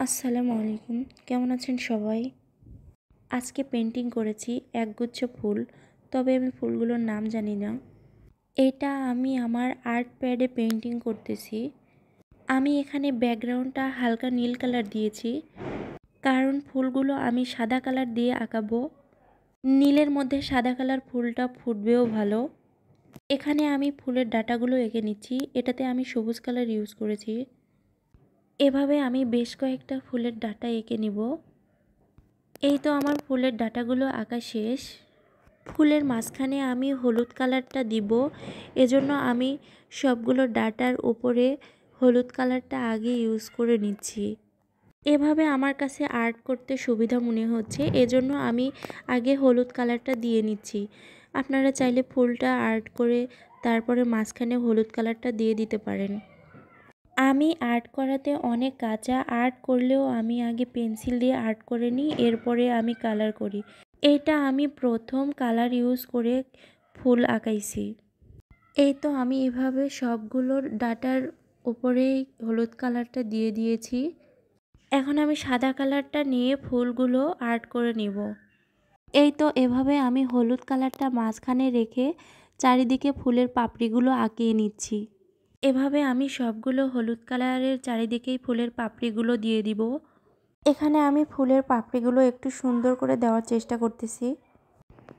আসসালামু আলাইকুম। কেমন আছেন সবাই? আজকে পেন্টিং করেছি একগুচ্ছ ফুল, তবে আমি ফুলগুলোর নাম জানি না। এটা আমি আমার আর্ট প্যাডে পেন্টিং করতেছি। আমি এখানে ব্যাকগ্রাউন্ডটা হালকা নীল কালার দিয়েছি, কারণ ফুলগুলো আমি সাদা কালার দিয়ে আঁকাবো। নীলের মধ্যে সাদা কালার ফুলটা ফুটবেও ভালো। এখানে আমি ফুলের ডাঁটাগুলো এঁকে নিচ্ছি। এটাতে আমি সবুজ কালার ইউজ করেছি। এভাবে আমি বেশ কয়েকটা ফুলের ডাঁটা এঁকে নিব। এই তো আমার ফুলের ডাঁটাগুলো আঁকা শেষ। ফুলের মাঝখানে আমি হলুদ কালারটা দিব, এজন্য আমি সবগুলো ডাঁটার উপরে হলুদ কালারটা আগে ইউজ করে নিচ্ছি। এভাবে আমার কাছে আর্ট করতে সুবিধা মনে হচ্ছে, এজন্য আমি আগে হলুদ কালারটা দিয়ে নিচ্ছি। আপনারা চাইলে ফুলটা আর্ট করে তারপরে মাঝখানে হলুদ কালারটা দিয়ে দিতে পারেন। আমি আর্ট করাতে অনেক কাঁচা আর্ট করলেও আমি আগে পেন্সিল দিয়ে আর্ট করে নিই, এরপরে আমি কালার করি। এটা আমি প্রথম কালার ইউজ করে ফুল আঁকাইছি। এই তো আমি এভাবে সবগুলোর ডাটার উপরে হলুদ কালারটা দিয়ে দিয়েছি। এখন আমি সাদা কালারটা নিয়ে ফুলগুলো আর্ট করে নিব। এই তো এভাবে আমি হলুদ কালারটা মাঝখানে রেখে চারিদিকে ফুলের পাপড়িগুলো আঁকিয়ে নিচ্ছি। এভাবে আমি সবগুলো হলুদ কালারের চারিদিকেই ফুলের পাপড়িগুলো দিয়ে দিব। এখানে আমি ফুলের পাপড়িগুলো একটু সুন্দর করে দেওয়ার চেষ্টা করতেছি।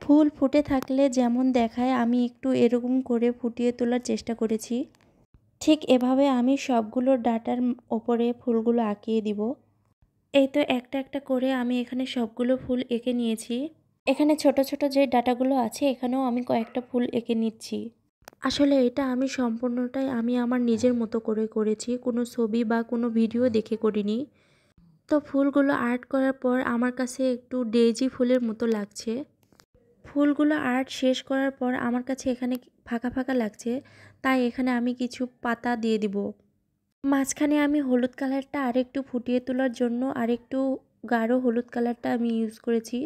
ফুল ফুটে থাকলে যেমন দেখায় আমি একটু এরকম করে ফুটিয়ে তোলার চেষ্টা করেছি। ঠিক এভাবে আমি সবগুলো ডাটার ওপরে ফুলগুলো আঁকিয়ে দিব। এই তো একটা একটা করে আমি এখানে সবগুলো ফুল এঁকে নিয়েছি। এখানে ছোট ছোট যে ডাটাগুলো আছে এখানেও আমি কয়েকটা ফুল এঁকে নিচ্ছি। আসলে এটা আমি সম্পূর্ণটাই আমি আমার নিজের মতো করে করেছি, কোনো ছবি বা কোনো ভিডিও দেখে করিনি। তো ফুলগুলো আর্ট করার পর আমার কাছে একটু ডেইজি ফুলের মতো লাগছে। ফুলগুলো আর্ট শেষ করার পর আমার কাছে এখানে ফাঁকা ফাঁকা লাগছে, তাই এখানে আমি কিছু পাতা দিয়ে দিব। মাঝখানে আমি হলুদ কালারটা আরেকটু ফুটিয়ে তোলার জন্য আরেকটু গাঢ় হলুদ কালারটা আমি ইউজ করেছি।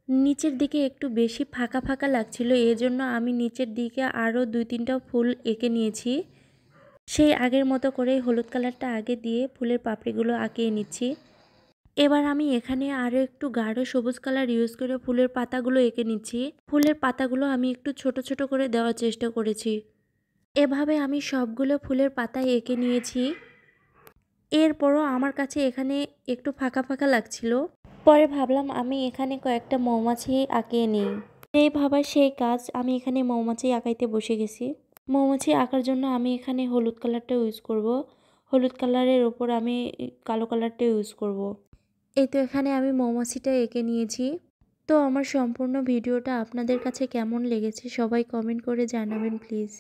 নিচের দিকে একটু বেশি ফাঁকা ফাঁকা লাগছিল, এজন্য আমি নিচের দিকে আরও 2-3টা ফুল এঁকে নিয়েছি। সেই আগের মতো করে হলুদ কালারটা আগে দিয়ে ফুলের পাপড়িগুলো আঁকিয়ে নিচ্ছি। এবার আমি এখানে আরও একটু গাঢ় সবুজ কালার ইউজ করে ফুলের পাতাগুলো এঁকে নিচ্ছি। ফুলের পাতাগুলো আমি একটু ছোট ছোট করে দেওয়ার চেষ্টা করেছি। এভাবে আমি সবগুলো ফুলের পাতা এঁকে নিয়েছি। এরপরও আমার কাছে এখানে একটু ফাঁকা ফাঁকা লাগছিল। পরে ভাবলাম আমি এখানে কয়েকটা মৌমাছি আঁকিয়ে নিই। এই ভাবার সেই কাজ, আমি এখানে মৌমাছি আঁকাইতে বসে গেছি। মৌমাছি আঁকার জন্য আমি এখানে হলুদ কালারটা ইউজ করব। হলুদ কালারের ওপর আমি কালো কালারটা ইউজ করব। এই তো এখানে আমি মৌমাছিটা এঁকে নিয়েছি। তো আমার সম্পূর্ণ ভিডিওটা আপনাদের কাছে কেমন লেগেছে সবাই কমেন্ট করে জানাবেন প্লিজ।